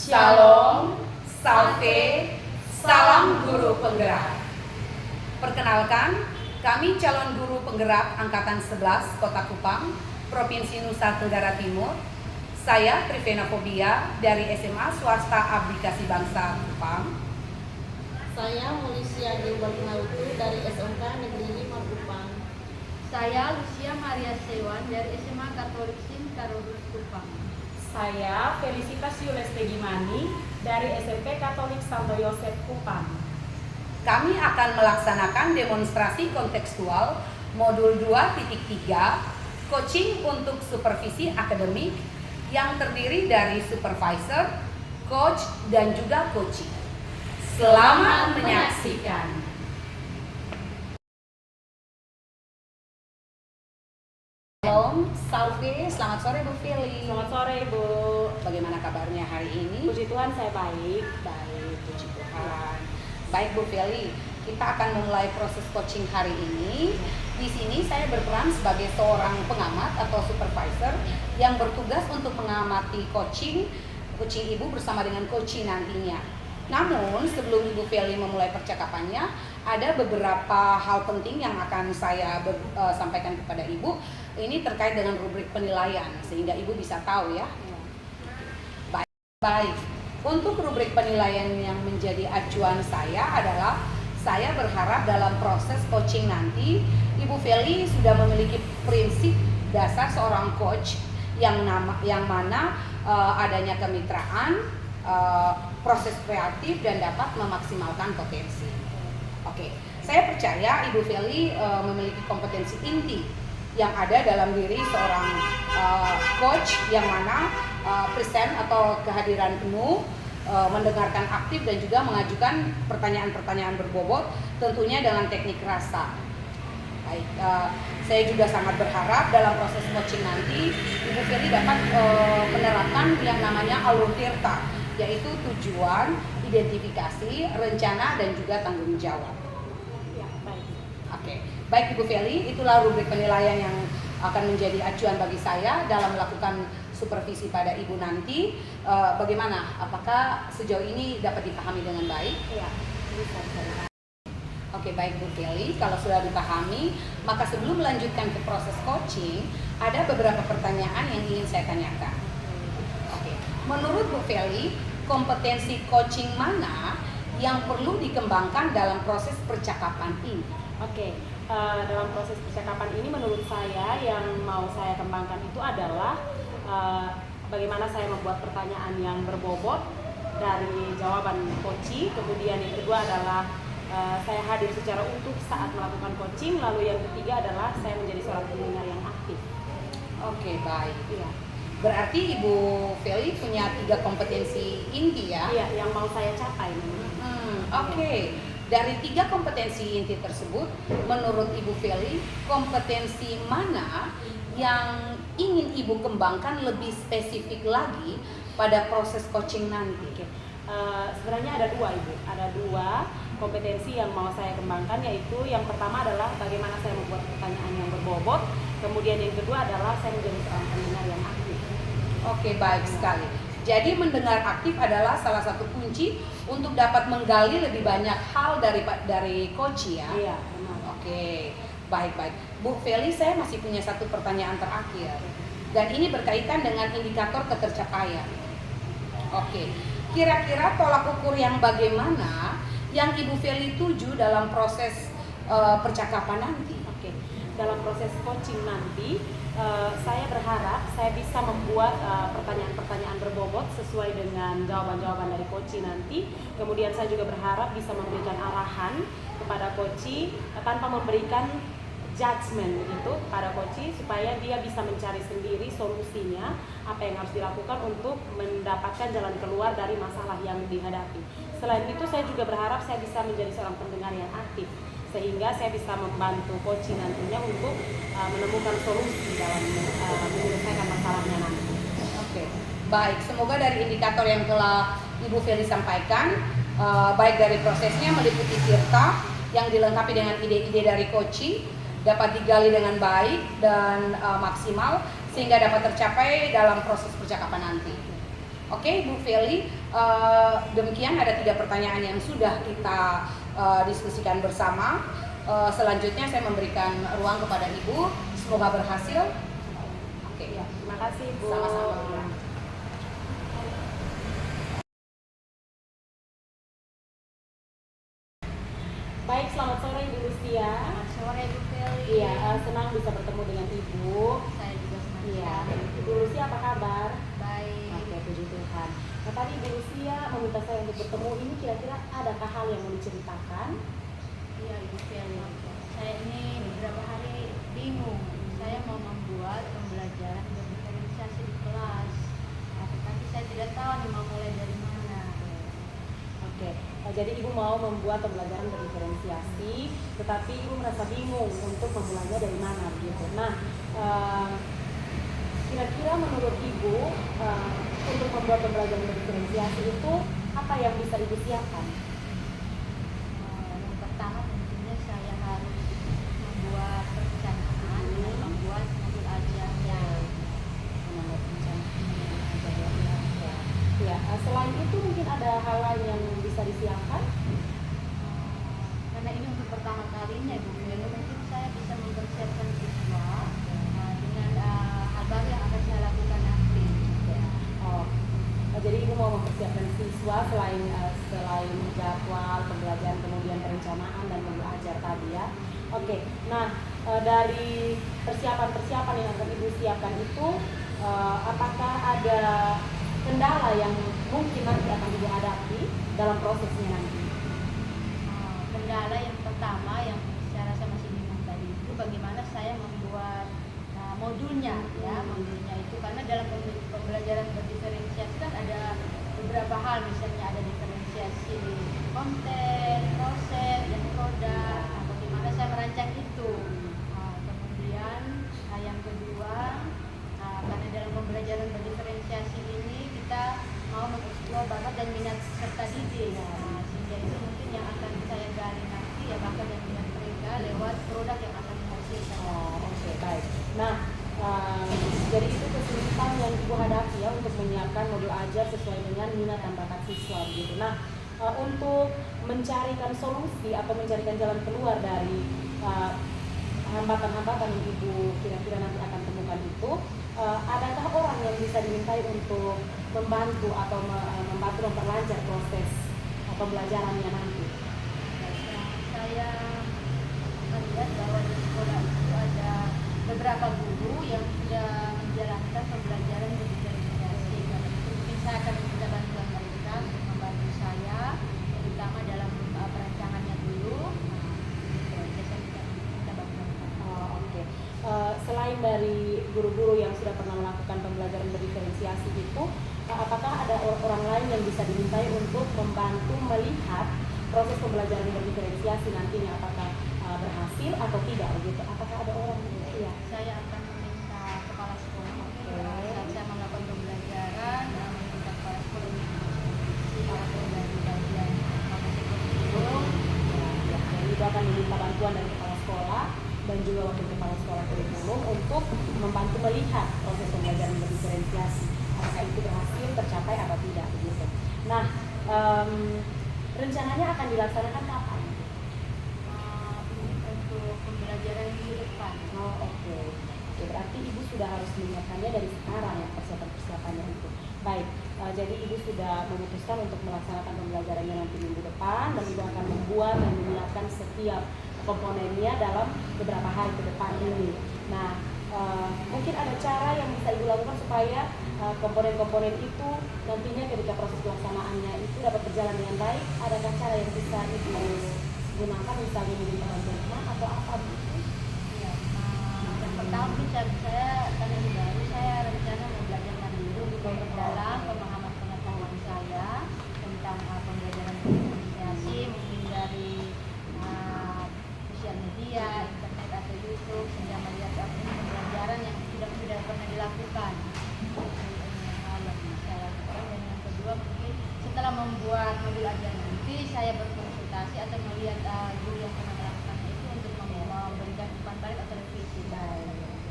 Shalom, Salve, salam guru penggerak. Perkenalkan, kami calon guru penggerak Angkatan 11 Kota Kupang, Provinsi Nusa Tenggara Timur. Saya Trivena Fobia dari SMA Swasta Abdi Kasih Bangsa Kupang. Saya Mulisia Dewi dari SMK Negeri 5 Kupang. Saya Lucia Maria Sewan dari SMA Katolik Sin Karolus Kupang. Saya Felicitas Yuleste Gimani dari SMP Katolik Santo Yosef Kupang. Kami akan melaksanakan demonstrasi kontekstual modul 2.3 coaching untuk supervisi akademik yang terdiri dari supervisor, coach, dan juga coaching. Selamat menyaksikan. Shalom, Salve, selamat sore Bu Feli. Selamat sore Bu. Bagaimana kabarnya hari ini? Puji Tuhan saya baik. Baik, puji Tuhan. Baik Bu Feli, kita akan memulai proses coaching hari ini. Di sini saya berperan sebagai seorang pengamat atau supervisor yang bertugas untuk mengamati coaching Ibu bersama dengan coaching nantinya. Namun sebelum Ibu Feli memulai percakapannya, ada beberapa hal penting yang akan saya sampaikan kepada Ibu. Ini terkait dengan rubrik penilaian, sehingga Ibu bisa tahu ya. Baik. Untuk rubrik penilaian yang menjadi acuan saya adalah saya berharap dalam proses coaching nanti Ibu Feli sudah memiliki prinsip dasar seorang coach yang mana adanya kemitraan, proses kreatif dan dapat memaksimalkan potensi. Oke, saya percaya Ibu Feli memiliki kompetensi inti yang ada dalam diri seorang coach yang mana present atau kehadiran penuh, mendengarkan aktif dan juga mengajukan pertanyaan-pertanyaan berbobot tentunya dengan teknik rasa. Baik, saya juga sangat berharap dalam proses coaching nanti Ibu Feli dapat menerapkan yang namanya alur tirta, yaitu tujuan, identifikasi, rencana, dan juga tanggung jawab. Ya, baik. Oke, baik Ibu Feli, itulah rubrik penilaian yang akan menjadi acuan bagi saya dalam melakukan supervisi pada Ibu nanti. Bagaimana? Apakah sejauh ini dapat dipahami dengan baik? Iya, bisa. Oke, baik Bu Feli, kalau sudah dipahami, maka sebelum melanjutkan ke proses coaching, ada beberapa pertanyaan yang ingin saya tanyakan. Oke, menurut Bu Feli, kompetensi coaching mana yang perlu dikembangkan dalam proses percakapan ini? Oke, dalam proses percakapan ini menurut saya yang mau saya kembangkan itu adalah bagaimana saya membuat pertanyaan yang berbobot dari jawaban coaching. Kemudian yang kedua adalah saya hadir secara utuh saat melakukan coaching. Lalu yang ketiga adalah saya menjadi seorang pendengar yang aktif. Oke, baik. Iya. Berarti Ibu Feli punya 3 kompetensi inti ya? Iya, yang mau saya capai. Oke. Dari 3 kompetensi inti tersebut, menurut Ibu Feli, kompetensi mana yang ingin Ibu kembangkan lebih spesifik lagi pada proses coaching nanti? Oke. Sebenarnya ada 2 Ibu, ada 2 kompetensi yang mau saya kembangkan, yaitu yang pertama adalah bagaimana saya membuat pertanyaan yang berbobot, kemudian yang kedua adalah saya menjadi seorang pendengar yang aktif. Oke, baik sekali. Jadi mendengar aktif adalah salah satu kunci untuk dapat menggali lebih banyak hal dari coach ya. Iya, benar. Oke, baik. Bu Feli, saya masih punya satu pertanyaan terakhir. Dan ini berkaitan dengan indikator ketercapaian. Oke, kira-kira tolak ukur yang bagaimana yang Ibu Feli tuju dalam proses percakapan nanti? Oke, dalam proses coaching nanti saya berharap saya bisa membuat pertanyaan-pertanyaan berbobot sesuai dengan jawaban-jawaban dari coaching nanti. Kemudian saya juga berharap bisa memberikan arahan kepada coaching tanpa memberikan judgement begitu pada coaching, supaya dia bisa mencari sendiri solusinya, apa yang harus dilakukan untuk mendapatkan jalan keluar dari masalah yang dihadapi. Selain itu saya juga berharap saya bisa menjadi seorang pendengar yang aktif, sehingga saya bisa membantu coaching nantinya untuk menemukan solusi dalam menyelesaikan masalahnya nanti. Oke, baik. Semoga dari indikator yang telah Ibu Feli sampaikan, baik dari prosesnya meliputi tirta yang dilengkapi dengan ide-ide dari coaching, dapat digali dengan baik dan maksimal sehingga dapat tercapai dalam proses percakapan nanti. Oke, Bu Feli, demikian ada 3 pertanyaan yang sudah kita diskusikan bersama. Selanjutnya saya memberikan ruang kepada Ibu, semoga berhasil. Oke, Ya, terima kasih Bu. sama-sama. Baik, selamat sore Ibu Lucia. Selamat sore Bu Feli. Iya, senang bisa bertemu dengan Ibu. Saya juga senang Iya, sekali. Ibu Lucia apa kabar? Baik. Oke, puji Tuhan. Nah, tadi Ibu Lucia meminta saya untuk bertemu ini, kira-kira adakah hal yang mau diceritakan? Iya Ibu Feli. Saya ini beberapa hari bingung. Saya mau membuat pembelajaran berdiferensiasi di kelas. Tapi saya tidak tahu nih mau mulai dari mana. Oke, jadi Ibu mau membuat pembelajaran berdiferensiasi, tetapi Ibu merasa bingung untuk memulainya dari mana begitu. Nah, kira-kira menurut Ibu untuk membuat pembelajaran berdiferensiasi itu apa yang bisa Ibu siapkan? Yang pertama tentunya saya harus membuat perencanaan dan membuat modul ajar yang Membuat perencanaan. Ya, selain itu mungkin ada hal lain yang bisa disiapkan? karena ini untuk pertama kalinya Ibu Feli, mungkin saya bisa mempersiapkan siswa dengan hal baru yang akan saya lakukan nanti. Oh, jadi Ibu mau mempersiapkan siswa selain jadwal pembelajaran, kemudian perencanaan dan modul ajar tadi ya. Oke, nah dari persiapan-persiapan yang akan Ibu siapkan itu, apakah ada kendala yang mungkin nanti akan Ibu hadapi dalam prosesnya nanti? Kendala yang pertama yang saya rasa masih bingung tadi itu bagaimana saya membuat modulnya ya, modulnya itu karena dalam pembelajaran berdiferensiasi kan ada beberapa hal, misalnya ada diferensiasi konten, proses, dan produk. Nah, bagaimana saya merancang itu. Kemudian yang kedua, karena dalam pembelajaran berdiferensiasi ini kita mau mengeksplor bakat dan minat serta didik, sehingga itu mungkin yang akan saya gali nanti ya, bakat dan minat mereka lewat produk yang akan dihasilkan. Oke, baik. Nah, jadi itu kesulitan yang Ibu hadapi ya untuk menyiapkan modul ajar sesuai dengan minat dan bakat siswa gitu. Nah, untuk mencarikan solusi atau mencarikan jalan keluar dari hambatan-hambatan yang Ibu kira-kira nanti akan temukan itu, adakah orang yang bisa dimintai untuk membantu atau membantu memperlancar proses pembelajarannya nanti? Saya melihat bahwa di sekolah itu ada beberapa guru yang sudah menjalankan pembelajaran berdiferensiasi. Mungkin saya akan minta bantuan mereka untuk membantu saya, terutama dalam perancangannya dulu. Saya minta bantuan mereka. Oke. Selain dari guru-guru yang sudah pernah melakukan pembelajaran berdiferensiasi itu, apakah ada orang lain yang bisa dimintai untuk membantu melihat proses pembelajaran berdiferensiasi nantinya apakah berhasil atau tidak begitu? Apakah ada orang? Iya. Saya akan meminta kepala sekolah. Saat saya melakukan pembelajaran, meminta kepala sekolah untuk dari bagian kurikulum. Jadi Ibu akan meminta bantuan dari kepala sekolah dan juga wakil kepala sekolah kurikulum untuk membantu melihat proses pembelajaran berdiferensiasi apakah itu berhasil tercapai atau tidak begitu. Nah, rencananya akan dilaksanakan kapan? Untuk pembelajaran minggu depan. Oke. Berarti Ibu sudah harus menyiapkannya dari sekarang ya, persiapan-persiapannya itu. Baik, jadi Ibu sudah memutuskan untuk melaksanakan pembelajarannya nanti minggu depan dan Ibu akan membuat dan menyiapkan setiap komponennya dalam beberapa hari ke depan ini. Nah, mungkin ada cara yang bisa Ibu lakukan supaya komponen-komponen itu nantinya ketika proses pelaksanaannya itu dapat berjalan dengan baik. Adakah cara yang bisa Ibu gunakan, misalnya meminta bantuan teman atau apa begitu? Ya, yang pertama mungkin saya karena ini baru, saya rencana mau belajar mandiri untuk memperdalam pemahaman pengetahuan saya tentang pembelajaran berdiferensiasi, mungkin dari sosial media, internet atau YouTube, sehingga melihat pembelajaran yang sudah pernah dilakukan. Hal yang saya lakukan. Dan yang kedua mungkin setelah membuat modul ajar nanti saya berkonsultasi atau melihat guru yang pernah melakukan itu untuk memberikan umpan balik atau revisi.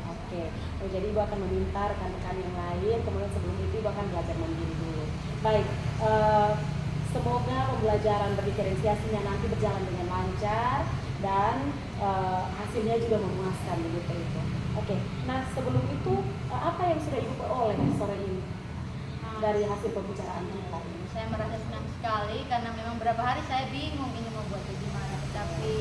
Oke, jadi Ibu akan meminta rekan-rekan yang lain, kemudian sebelum itu Ibu akan belajar mandiri dulu. Baik, eh, semoga pembelajaran berdiferensiasinya nanti berjalan dengan lancar dan hasilnya juga memuaskan begitu itu. Oke, nah sebelum itu apa yang sudah Ibu peroleh sore ini dari hasil pembicaraan kita? Saya merasa senang sekali karena memang beberapa hari saya bingung ini mau buat bagaimana, tetapi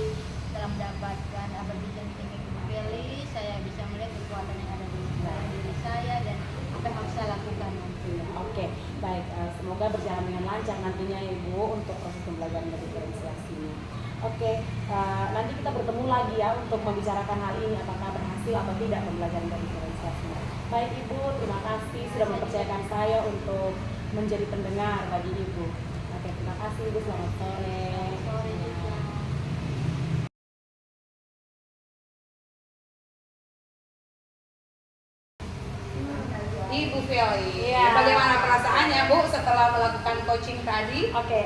setelah mendapatkan berbincang dengan Ibu Feli, saya bisa melihat kekuatan yang ada di dalam diri saya dan apa yang harus saya lakukan nanti. Oke, baik. Semoga berjalan dengan lancar nantinya Ibu untuk proses pembelajaran diferensiasinya. Oke, nanti kita bertemu lagi ya untuk membicarakan hal ini apakah berhasil atau tidak pembelajaran diferensiasinya. Baik Ibu, terima kasih sudah mempercayakan saya untuk menjadi pendengar bagi Ibu. Oke, terima kasih Ibu, selamat sore. Sore juga. Ibu Feli, Iya. bagaimana perasaannya Bu setelah melakukan coaching tadi? Oke,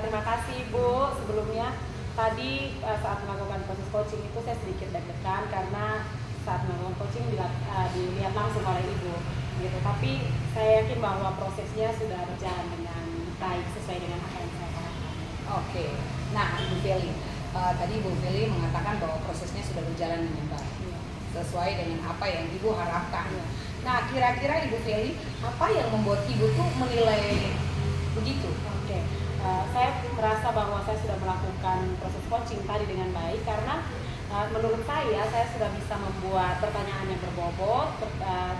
terima kasih Ibu. Sebelumnya tadi saat melakukan proses coaching itu saya sedikit deg-degan karena saat melakukan coaching dilihat langsung oleh Ibu gitu. Tapi saya yakin bahwa prosesnya sudah berjalan dengan baik sesuai dengan apa yang saya harapkan. Oke, nah Ibu Feli, tadi Ibu Feli mengatakan bahwa prosesnya sudah berjalan dengan baik sesuai dengan apa yang Ibu harapkan. Nah, kira-kira Ibu Feli, apa yang membuat Ibu tuh menilai begitu? Oke, saya merasa bahwa saya sudah melakukan proses coaching tadi dengan baik karena menurut saya sudah bisa membuat pertanyaan yang berbobot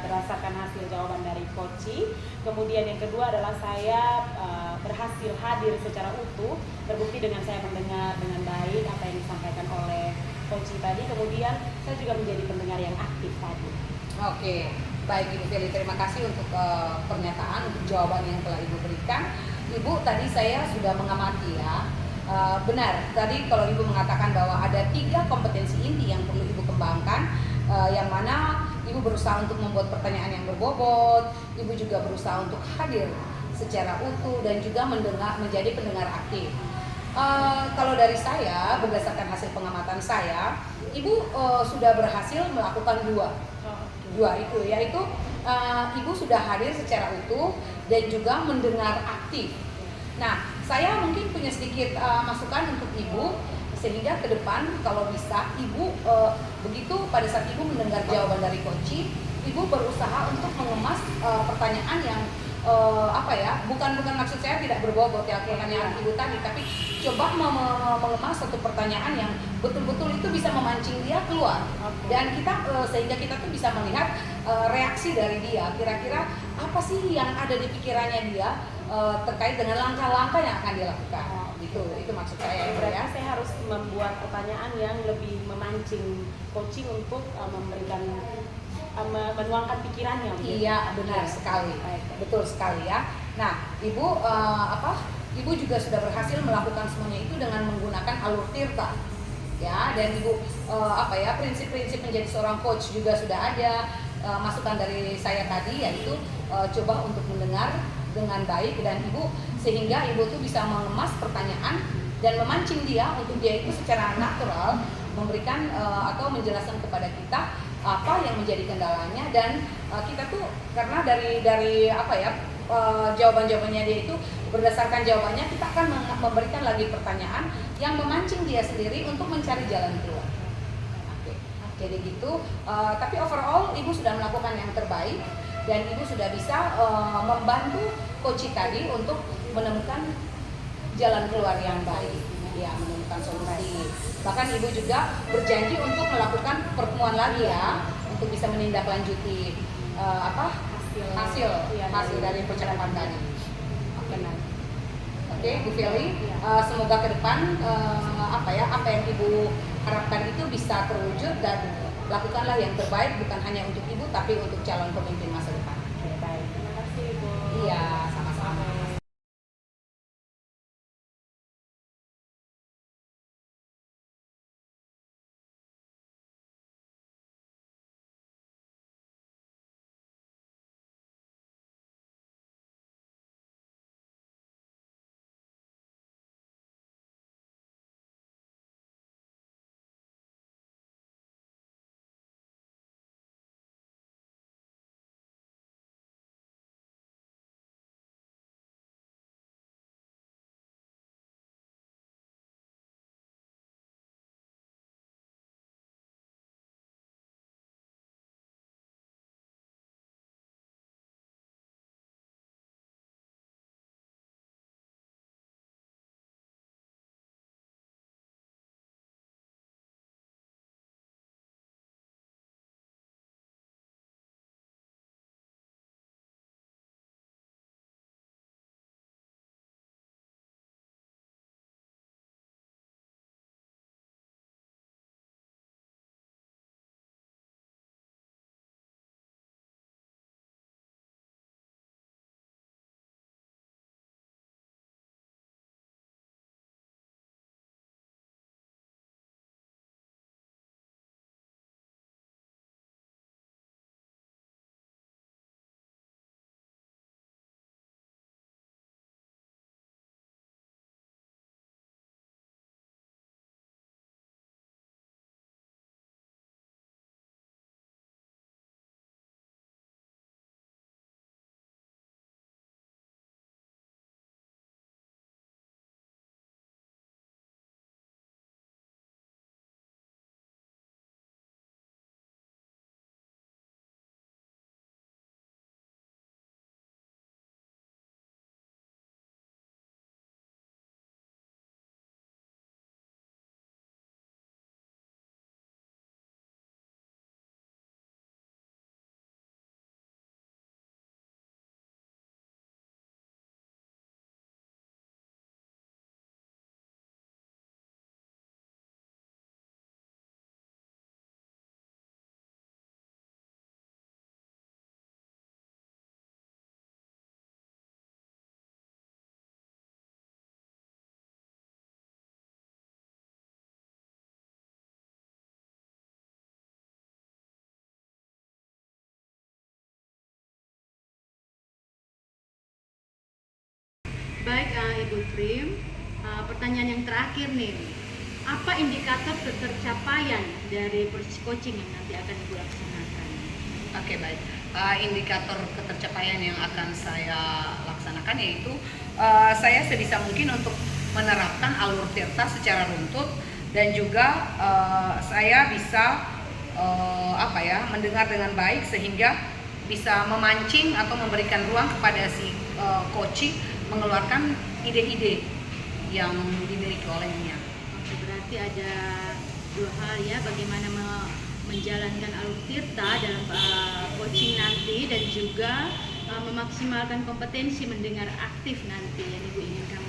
berdasarkan hasil jawaban dari coaching. Kemudian yang kedua adalah saya berhasil hadir secara utuh, terbukti dengan saya mendengar dengan baik apa yang disampaikan oleh coaching tadi. Kemudian saya juga menjadi pendengar yang aktif tadi. Oke, baik Ibu Feli, terima kasih untuk pernyataan, untuk jawaban yang telah Ibu berikan. Ibu, tadi saya sudah mengamati ya. Benar, tadi kalau Ibu mengatakan bahwa ada 3 kompetensi inti yang perlu Ibu kembangkan, yang mana Ibu berusaha untuk membuat pertanyaan yang berbobot, Ibu juga berusaha untuk hadir secara utuh dan juga menjadi pendengar aktif. Kalau dari saya, berdasarkan hasil pengamatan saya, Ibu sudah berhasil melakukan dua itu, yaitu Ibu sudah hadir secara utuh dan juga mendengar aktif. Nah, saya mungkin punya sedikit masukan untuk Ibu, sehingga ke depan kalau bisa Ibu begitu pada saat Ibu mendengar jawaban dari coaching, Ibu berusaha untuk mengemas pertanyaan yang bukan maksud saya tidak berbobot ya pertanyaan Ibu tadi, tapi coba mengemas satu pertanyaan yang betul-betul itu bisa memancing dia keluar dan kita sehingga kita tuh bisa melihat reaksi dari dia, kira-kira apa sih yang ada di pikirannya dia terkait dengan langkah-langkah yang akan dilakukan. Itu maksud saya. Berarti saya harus membuat pertanyaan yang lebih memancing coaching untuk memberikan menuangkan pikirannya. Iya, benar sekali. Betul sekali ya. Nah, Ibu Ibu juga sudah berhasil melakukan semuanya itu dengan menggunakan alur tirta. Ya, dan Ibu prinsip-prinsip menjadi seorang coach juga sudah ada. Masukan dari saya tadi yaitu coba untuk mendengar dengan baik dan Ibu sehingga Ibu tuh bisa mengemas pertanyaan dan memancing dia untuk dia itu secara natural memberikan atau menjelaskan kepada kita apa yang menjadi kendalanya dan kita tuh karena dari jawaban-jawabannya dia itu berdasarkan jawabannya kita akan memberikan lagi pertanyaan yang memancing dia sendiri untuk mencari jalan keluar. Jadi gitu, tapi overall Ibu sudah melakukan yang terbaik dan Ibu sudah bisa membantu coach tadi untuk menemukan jalan keluar yang baik, ya menemukan solusi. Bahkan Ibu juga berjanji untuk melakukan pertemuan lagi ya, untuk bisa menindaklanjuti hasil dari percakapan tadi. Oke, Bu Feli, semoga ke depan apa yang Ibu harapkan itu bisa terwujud dan lakukanlah yang terbaik bukan hanya untuk Ibu tapi untuk calon pemimpin masa depan. Oke, baik. Terima kasih Ibu. Iya. Baik Ibu Prim, pertanyaan yang terakhir nih, apa indikator ketercapaian dari proses coaching yang nanti akan Ibu laksanakan? Oke, baik. Indikator ketercapaian yang akan saya laksanakan yaitu saya sebisa mungkin untuk menerapkan alur tirta secara runtut, dan juga saya bisa mendengar dengan baik sehingga bisa memancing atau memberikan ruang kepada si coaching mengeluarkan ide-ide yang dimiliki olehnya. Oke, berarti ada dua hal ya, bagaimana menjalankan alur tirta dalam coaching nanti, dan juga memaksimalkan kompetensi mendengar aktif nanti yang Ibu inginkan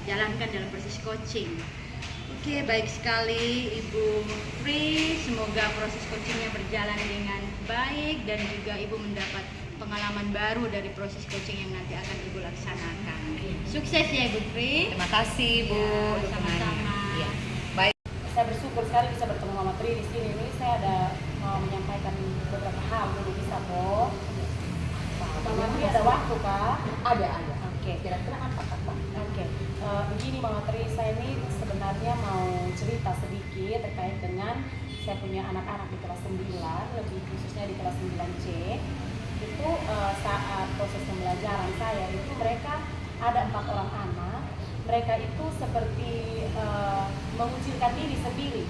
jalankan dalam proses coaching. Oke, baik sekali Ibu Pri, semoga proses coachingnya berjalan dengan baik dan juga Ibu mendapat pengalaman baru dari proses coaching yang nanti akan Ibu laksanakan. Sukses ya Ibu Pri. Terima kasih Bu. Ya, dukungannya. sama-sama. Iya. Baik. Saya bersyukur sekali bisa bertemu Mama Tri di sini. Ini saya ada mau menyampaikan beberapa hal dulu, bisa Po. Mama Tri ada waktu Kak? Ada. Oke. Kira-kira apa kata? Oke, begini Mama Tri, saya ini sebenarnya mau cerita sedikit terkait dengan saya punya anak-anak di kelas 9, lebih khususnya di kelas 9C. Itu saat proses pembelajaran saya itu mereka ada 4 orang anak, mereka itu seperti mengucilkan diri sendiri.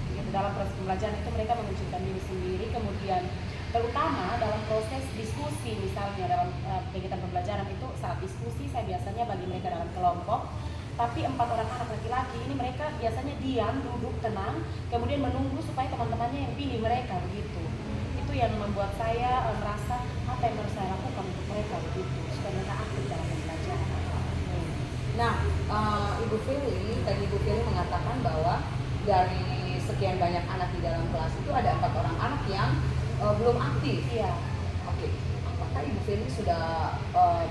Gitu, dalam proses pembelajaran itu mereka mengucilkan diri sendiri, kemudian terutama dalam proses diskusi, misalnya dalam kegiatan pembelajaran itu saat diskusi saya biasanya bagi mereka dalam kelompok, tapi 4 orang anak laki-laki ini mereka biasanya diam, duduk tenang, kemudian menunggu supaya teman-temannya yang pilih mereka begitu. Itu yang membuat saya merasa apa yang harus saya lakukan untuk mereka begitu, supaya mereka aktif dalam pembelajaran. Nah, Ibu Fili, tadi Ibu Fili mengatakan bahwa dari sekian banyak anak di dalam kelas itu ada 4 orang anak yang belum aktif. Iya. Oke. Apakah Ibu Fili sudah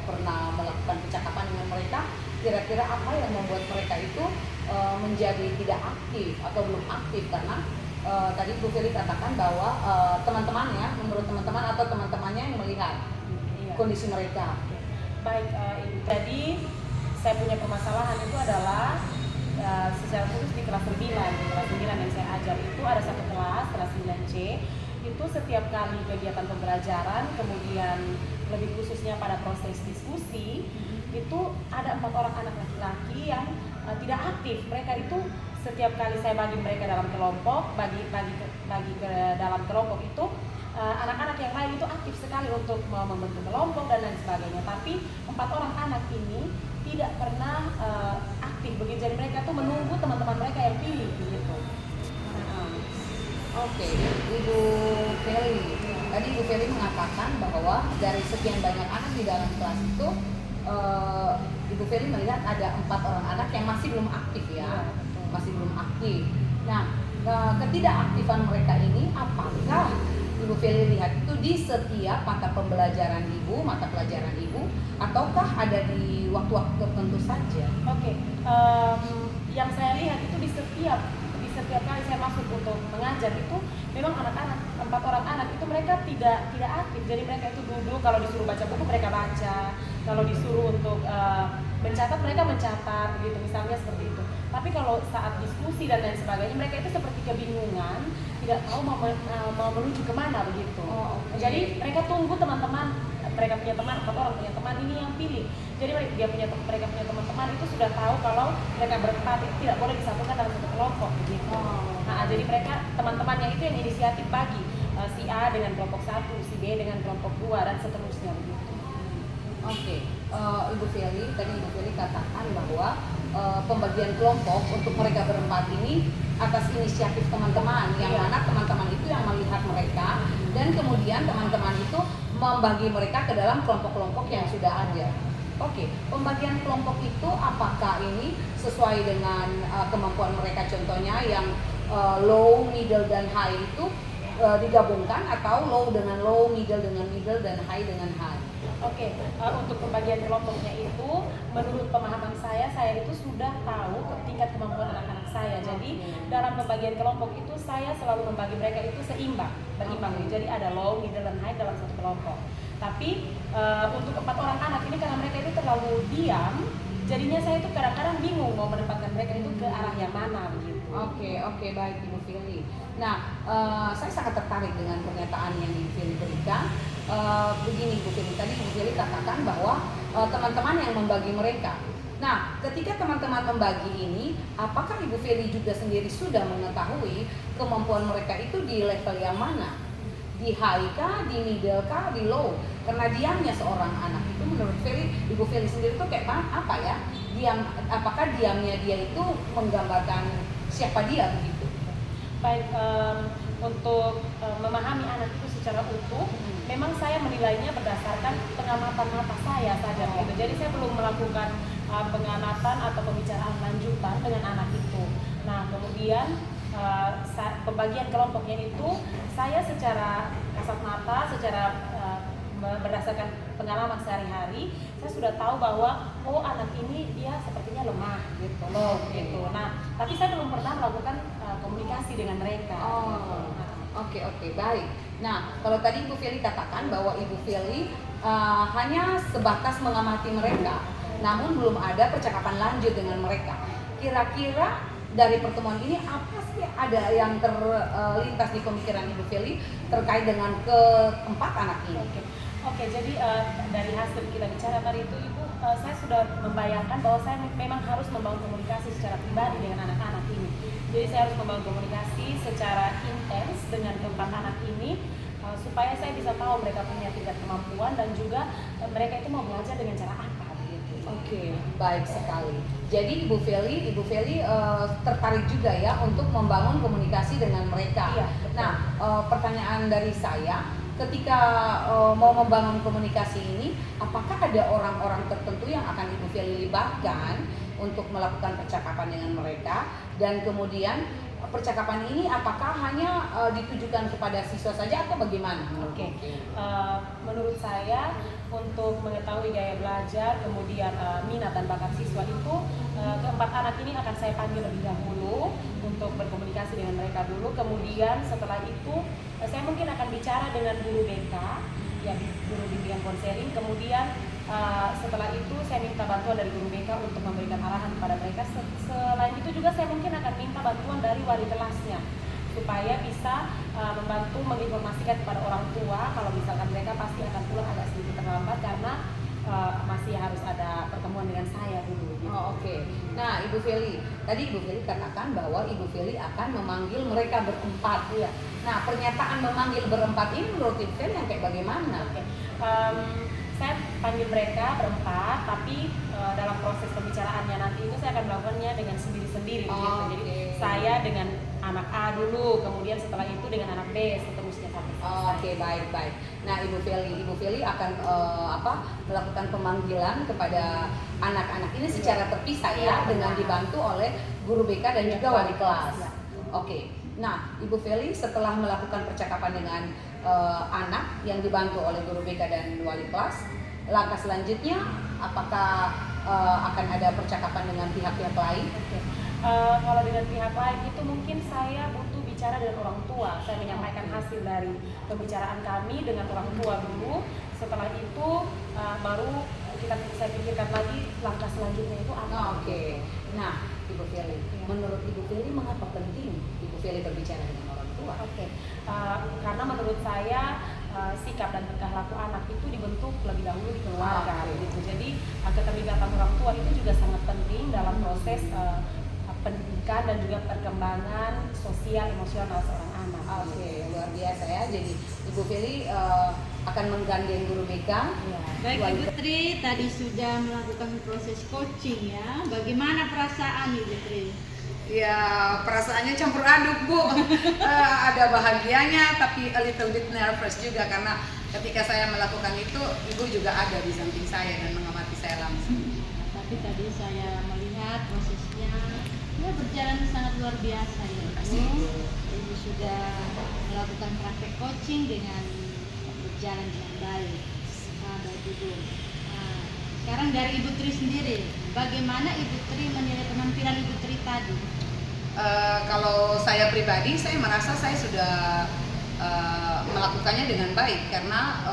pernah melakukan percakapan dengan mereka? Kira-kira apa yang membuat mereka itu menjadi tidak aktif atau belum aktif? Karena tadi Ibu Fili katakan bahwa teman-temannya, menurut teman-teman atau teman-temannya yang melihat kondisi mereka. Baik, Ibu. Jadi saya punya permasalahan itu adalah secara khusus di kelas 9. Di kelas 9 yang saya ajar itu ada satu kelas 9C. Itu setiap kali kegiatan pembelajaran, kemudian lebih khususnya pada proses diskusi, itu ada 4 orang anak laki-laki yang tidak aktif. Mereka itu setiap kali saya bagi mereka dalam kelompok, bagi ke dalam kelompok itu anak-anak yang lain itu aktif sekali untuk membentuk kelompok dan lain sebagainya. Tapi 4 orang anak ini tidak pernah aktif begitu. Jadi mereka tuh menunggu teman-teman mereka yang pilih gitu. Oke, Ibu Feli. Tadi Ibu Feli mengatakan bahwa dari sekian banyak anak di dalam kelas itu, Ibu Feli melihat ada 4 orang anak yang masih belum aktif ya, masih belum aktif. Nah, ketidakaktifan mereka ini apakah Ibu Feli lihat itu di setiap mata pembelajaran Ibu, mata pelajaran Ibu, ataukah ada di waktu-waktu tertentu saja? Oke, yang saya lihat itu di setiap kali saya masuk untuk mengajar itu memang anak-anak 4 orang anak itu mereka tidak aktif. Jadi mereka itu duduk, kalau disuruh baca buku mereka baca, kalau disuruh untuk mencatat mereka mencatat begitu, misalnya seperti itu. Tapi kalau saat diskusi dan lain sebagainya mereka itu seperti kebingungan, tidak tahu mau menuju kemana begitu. Okay. Jadi mereka tunggu teman-teman, mereka punya teman, 4 orang punya teman ini yang pilih. Jadi mereka punya teman-teman itu sudah tahu kalau mereka berempat itu tidak boleh disatukan dalam satu kelompok begitu. Nah, jadi mereka teman-temannya itu yang inisiatif bagi si A dengan kelompok 1, si B dengan kelompok 2 dan seterusnya begitu. Oke, Ibu Feli, tadi Ibu Feli katakan bahwa pembagian kelompok untuk mereka berempat ini atas inisiatif teman-teman, yang mana teman-teman itu yang melihat mereka dan kemudian teman-teman itu membagi mereka ke dalam kelompok-kelompok yang sudah ada. Oke, pembagian kelompok itu apakah ini sesuai dengan kemampuan mereka, contohnya yang low, middle, dan high itu digabungkan, atau low dengan low, middle dengan middle, dan high dengan high? Oke, untuk pembagian kelompoknya itu menurut pemahaman saya saya itu sudah tahu tingkat kemampuan anak-anak saya. Jadi dalam pembagian kelompok itu saya selalu membagi mereka itu berimbang. Jadi ada low, middle, dan high dalam satu kelompok. Tapi untuk 4 orang anak ini karena mereka itu terlalu diam, jadinya saya itu kadang-kadang bingung mau menempatkan mereka itu ke arah yang mana begitu. Oke, baik Ibu Fili. Nah, saya sangat tertarik dengan pernyataan yang Ibu Fili berikan. Begini Ibu Fili, tadi Ibu Fili katakan bahwa teman-teman yang membagi mereka. Nah, ketika teman-teman membagi ini, apakah Ibu Fili juga sendiri sudah mengetahui kemampuan mereka itu di level yang mana? Di high kah, di middle kah, di low? Karena diamnya seorang anak itu menurut Ibu Fili sendiri itu kayak apa ya? Apakah diamnya dia itu menggambarkan siapa dia begitu? Baik, untuk memahami anak itu secara utuh, memang saya menilainya berdasarkan pengamatan mata saya saja gitu. Jadi saya belum melakukan pengamatan atau pembicaraan lanjutan dengan anak itu. Nah, kemudian pembagian kelompoknya itu saya secara kasat mata, secara berdasarkan pengalaman sehari-hari, saya sudah tahu bahwa anak ini dia sepertinya lemah gitu loh gitu. Nah, tapi saya belum pernah melakukan komunikasi dengan mereka. Oke, baik. Nah, kalau tadi Ibu Fili katakan bahwa Ibu Fili hanya sebatas mengamati mereka, namun belum ada percakapan lanjut dengan mereka. Kira-kira dari pertemuan ini apa sih ada yang terlintas di pemikiran Ibu Fili terkait dengan keempat anak ini? Oke, jadi dari hasil kita bicara tadi itu Ibu, saya sudah membayangkan bahwa saya memang harus membangun komunikasi secara pribadi dengan anak-anak ini. Jadi saya harus membangun komunikasi secara intens dengan keempat anak ini supaya saya bisa tahu mereka punya tingkat kemampuan dan juga mereka itu mau belajar dengan cara apa gitu. Oke, baik sekali. Jadi Ibu Fili tertarik juga ya untuk membangun komunikasi dengan mereka. Iya, nah, pertanyaan dari saya, ketika mau membangun komunikasi ini, apakah ada orang-orang tertentu yang akan Ibu Fili libatkan untuk melakukan percakapan dengan mereka, dan kemudian percakapan ini apakah hanya ditujukan kepada siswa saja atau bagaimana? Oke. Menurut saya untuk mengetahui gaya belajar, kemudian minat dan bakat siswa itu, keempat anak ini akan saya panggil lebih dahulu untuk berkomunikasi dengan mereka dulu. Kemudian setelah itu saya mungkin akan bicara dengan guru BK, ya guru bimbingan konseling. Kemudian setelah itu saya minta bantuan dari guru BK untuk memberikan arahan kepada mereka. Selain itu juga saya mungkin akan minta bantuan dari wali kelasnya supaya bisa membantu menginformasikan kepada orang tua kalau misalkan mereka pasti akan pulang agak sedikit terlambat karena masih harus ada pertemuan dengan saya dulu. Gitu. Oke. Nah, Ibu Fili, tadi Ibu Fili katakan bahwa Ibu Fili akan memanggil mereka berempat. Iya. Nah, pernyataan memanggil berempat ini menurut Ibu Fili yang kayak bagaimana? Oke. Saya panggil mereka berempat, tapi dalam proses pembicaraannya nanti itu saya akan melakukannya dengan sendiri-sendiri gitu. Jadi saya dengan anak A dulu, kemudian setelah itu dengan anak B, seterusnya sampai selesai. Oke, baik. Nah, Ibu Fili akan melakukan pemanggilan kepada anak-anak ini secara terpisah ya, dengan dibantu oleh guru BK dan juga wali kelas. Oke. Nah, Ibu Fili setelah melakukan percakapan dengan anak yang dibantu oleh guru BK dan wali kelas, langkah selanjutnya apakah akan ada percakapan dengan pihak-pihak lain? Kalau dengan pihak lain itu mungkin saya butuh bicara dengan orang tua. Saya menyampaikan hasil dari pembicaraan kami dengan orang tua dulu. Setelah itu baru saya pikirkan lagi langkah selanjutnya itu apa. Oke. Nah, Ibu Fili, menurut Ibu Fili mengapa penting Ibu Fili berbicara dengan orang tua? Karena menurut saya sikap dan tingkah laku anak itu dibentuk lebih dahulu di keluarga. Gitu. Jadi keterlibatan orang tua itu juga sangat penting dalam proses pendidikan dan juga perkembangan sosial emosional seorang anak. Oke, luar biasa ya. Jadi Ibu Fili akan menggandeng guru BK. Ya. Baik Ibu Tri, tadi sudah melakukan proses coaching ya. Bagaimana perasaan Ibu Tri? Ya, perasaannya campur aduk Bu. Ada bahagianya tapi a little bit nervous juga, karena ketika saya melakukan itu Ibu juga ada di samping saya dan mengamati saya langsung. Tapi tadi saya melihat prosesnya ya berjalan sangat luar biasa ya. Ibu sudah melakukan praktek coaching dengan berjalan dengan baik. Baik Ibu. Sekarang dari Ibu Tri sendiri, bagaimana Ibu Tri menilai penampilan Ibu Tri tadi? Kalau saya pribadi, saya merasa saya sudah melakukannya dengan baik karena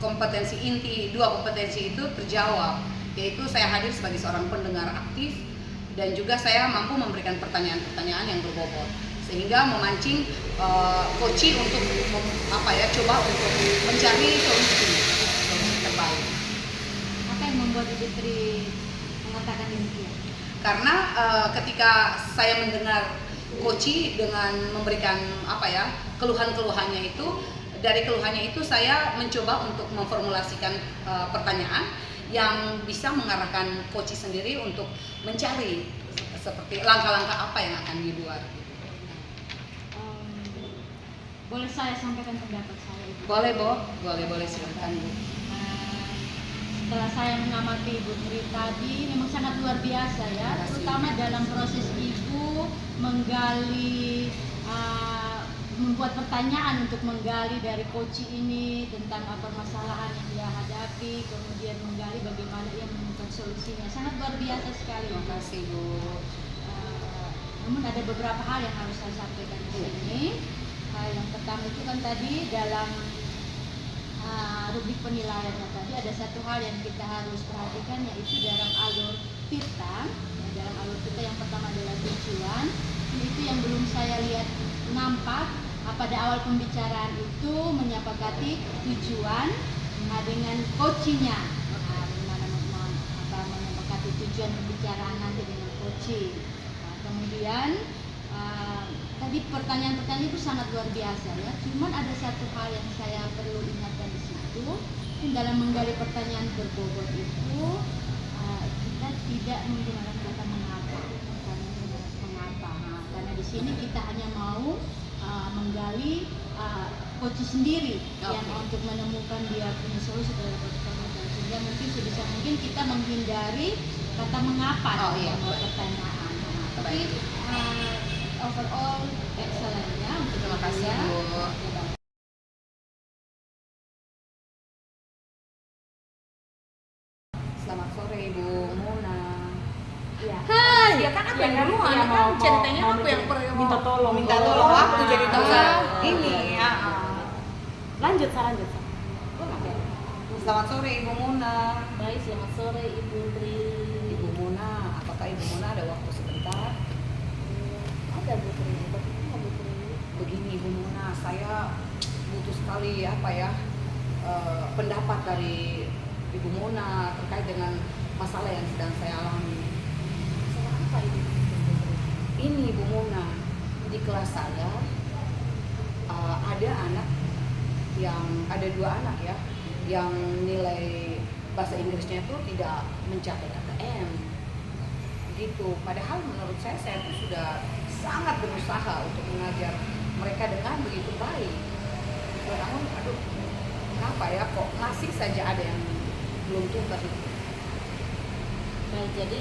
kompetensi inti, dua kompetensi itu terjawab, yaitu saya hadir sebagai seorang pendengar aktif dan juga saya mampu memberikan pertanyaan-pertanyaan yang berbobot sehingga memancing coach untuk coba untuk mencari solusi terbaik. Apa yang membuat Ibu Tri mengatakan demikian? Karena ketika saya mendengar coach dengan memberikan keluhan-keluhannya itu, dari keluhannya itu saya mencoba untuk memformulasikan pertanyaan yang bisa mengarahkan coach sendiri untuk mencari seperti langkah-langkah apa yang akan dibuat. Boleh saya sampaikan pendapat saya, Ibu? Boleh, Bo. Boleh silakan, Bu. Setelah saya mengamati Ibu Tri tadi, memang sangat luar biasa ya, terutama dalam proses Ibu menggali, membuat pertanyaan untuk menggali dari coach ini tentang apa permasalahan yang dia hadapi, kemudian menggali bagaimana ia menemukan solusinya. Sangat luar biasa sekali. Terima kasih, Bu. Namun ada beberapa hal yang harus saya sampaikan di sini. Yang pertama itu kan tadi dalam rubrik penilaiannya tadi ada satu hal yang kita harus perhatikan, yaitu dalam alur kita. Dalam alur kita yang pertama adalah tujuan. Itu yang belum saya lihat nampak. Pada awal pembicaraan itu menyepakati tujuan dengan coachingnya. Menyepakati tujuan pembicaraan nanti dengan coaching. Kemudian tadi pertanyaan-pertanyaan itu sangat luar biasa ya. Cuman ada satu hal yang saya perlu ingatkan di situ, dalam menggali pertanyaan berbobot itu kita tidak menggunakan kata mengapa. Karena di sini kita hanya mau menggali coach sendiri yang untuk menemukan dia punya solusi terhadap pertanyaan. Sehingga mungkin sebisa mungkin kita menghindari kata mengapa dalam pertanyaan. Tapi overall excellent ya. Terima kasih, Bu. Selamat sore, Ibu Mona. Iya. Hai. Ya kan aku yang duluan, Iya, kan centengnya aku yang minta tolong. Minta tolong aku jadi tahu ini ya. Lanjut, Sa. Selamat sore, Ibu Mona. Baik, selamat sore Ibu Tri. Ibu Mona, apakah Ibu Mona ada waktu sebentar? Ada Bu Tri, bagaimana Bu Tri? Begini, Ibu Mona, saya butuh sekali pendapat dari Ibu Mona terkait dengan masalah yang sedang saya alami. Masalah apa ini? Ini Ibu Mona, di kelas saya ada dua anak ya yang nilai bahasa Inggrisnya itu tidak mencapai kata M gitu. Padahal menurut saya itu sudah sangat berusaha untuk mengajar mereka dengan begitu baik. Namun kenapa ya kok masih saja ada yang belum tuntas itu. Baik, jadi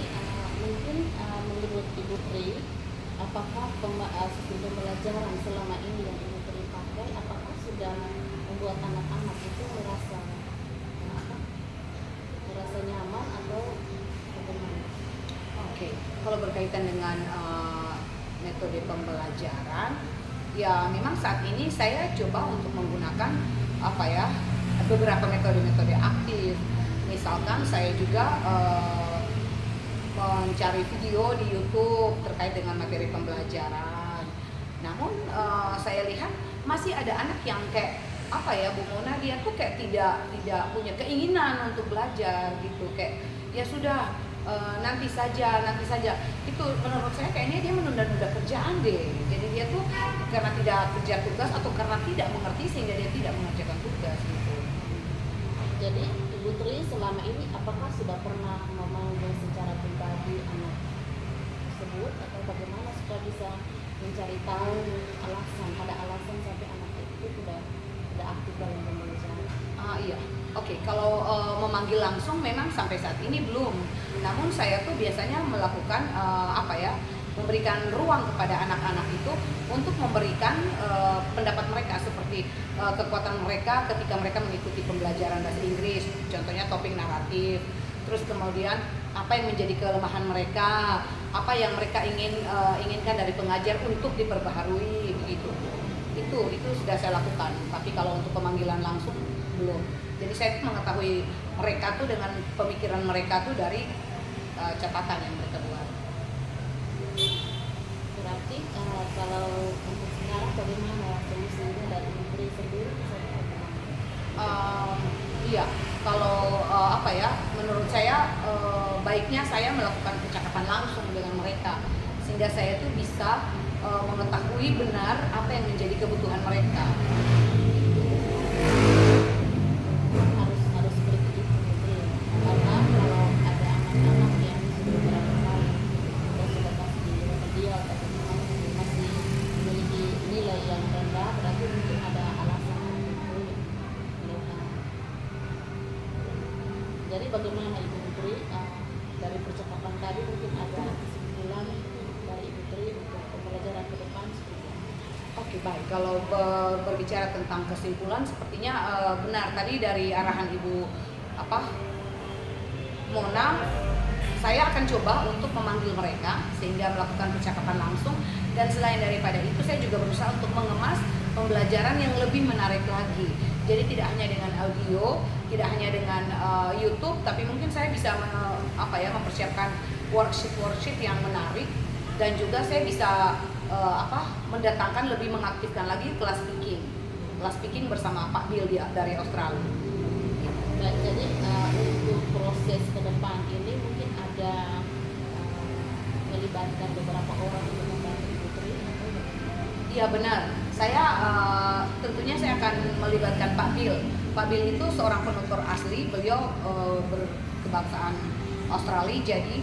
mungkin menurut Ibu Tri, apakah sistem pembelajaran selama ini yang Ibu Tri pakai, apakah sudah membuat anak-anak itu merasa nyaman atau bagaimana? Oke, kalau berkaitan dengan metode pembelajaran, ya memang saat ini saya coba untuk menggunakan beberapa metode-metode aktif. Misalkan saya juga mencari video di YouTube terkait dengan materi pembelajaran. Namun saya lihat masih ada anak yang kayak Bu Mona, dia tuh kayak tidak punya keinginan untuk belajar gitu, kayak ya sudah nanti saja. Itu menurut saya kayaknya dia menunda-nunda kerjaan deh. Jadi dia tuh karena tidak kerja tugas atau karena tidak mengerti sehingga dia tidak mengerjakan tugas gitu. Jadi Ibu Tri selama ini apakah sudah pernah memanggil secara pribadi anak tersebut atau bagaimana supaya bisa mencari tahu ada alasan sampai anak itu sudah aktif dalam pembelajaran? Iya, oke. Kalau memanggil langsung memang sampai saat ini belum. Namun saya tuh biasanya melakukan memberikan ruang kepada anak-anak itu untuk memberikan pendapat mereka seperti kekuatan mereka ketika mereka mengikuti pembelajaran bahasa Inggris, contohnya topik naratif, terus kemudian apa yang menjadi kelemahan mereka, apa yang mereka inginkan dari pengajar untuk diperbaharui begitu. Itu sudah saya lakukan, tapi kalau untuk pemanggilan langsung belum. Jadi saya tuh mengetahui mereka tuh dengan pemikiran mereka tuh dari catatan yang mereka buat. Berarti kalau untuk sekarang bagaimana solusinya dari Ibu sendiri bisa dilakukan? Iya, kalau apa ya, menurut saya baiknya saya melakukan percakapan langsung dengan mereka sehingga saya tuh bisa mengetahui benar apa yang menjadi kebutuhan mereka. Harus seperti itu gitu ya. Karena kalau ada anak-anak yang sudah beberapa kali kita sudah kasih remedial tapi masih memiliki nilai yang rendah, berarti mungkin ada alasan itu mereka. Jadi bagaimana Ibu Putri dari percakapan tadi mungkin ada kesimpulan dari Ibu Putri untuk pembelajaran ke depan seperti apa? Oke, baik. Kalau berbicara tentang kesimpulan, sepertinya benar tadi dari arahan Ibu Mona, saya akan coba untuk memanggil mereka sehingga melakukan percakapan langsung, dan selain daripada itu saya juga berusaha untuk mengemas pembelajaran yang lebih menarik lagi. Jadi tidak hanya dengan audio, tidak hanya dengan YouTube, tapi mungkin saya bisa mempersiapkan worksheet yang menarik, dan juga saya bisa mendatangkan lebih mengaktifkan lagi kelas speaking bersama Pak Bill dari Australia. Dan jadi untuk proses ke depan ini mungkin ada melibatkan beberapa orang untuk membantu Putri atau bagaimana? Iya benar. Saya tentunya saya akan melibatkan Pak Bill. Pak Bill itu seorang penutur asli. Beliau berkebangsaan Australia. Jadi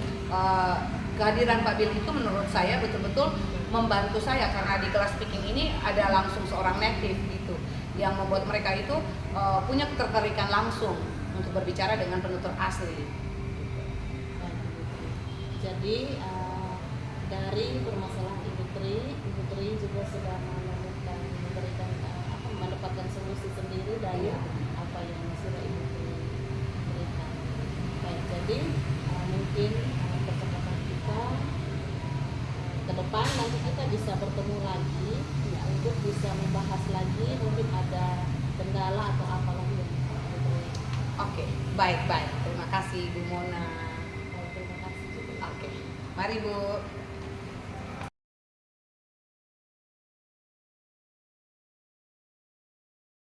kehadiran Pak Bill itu menurut saya betul-betul membantu saya, karena di kelas speaking ini ada langsung seorang native gitu yang membuat mereka itu punya ketertarikan langsung untuk berbicara dengan penutur asli. Jadi dari permasalahan Ibu Tri juga sudah mendapatkan solusi sendiri dari apa yang sudah Ibu Tri berikan. Baik, jadi mungkin percakapan kita ke depan nanti kita bisa bertemu lagi untuk bisa membahas lagi, mungkin ada kendala atau apa lagi yang Ibu Tri. Oke, baik. Terima kasih Bu Mona. Terima kasih juga. Oke, mari Bu.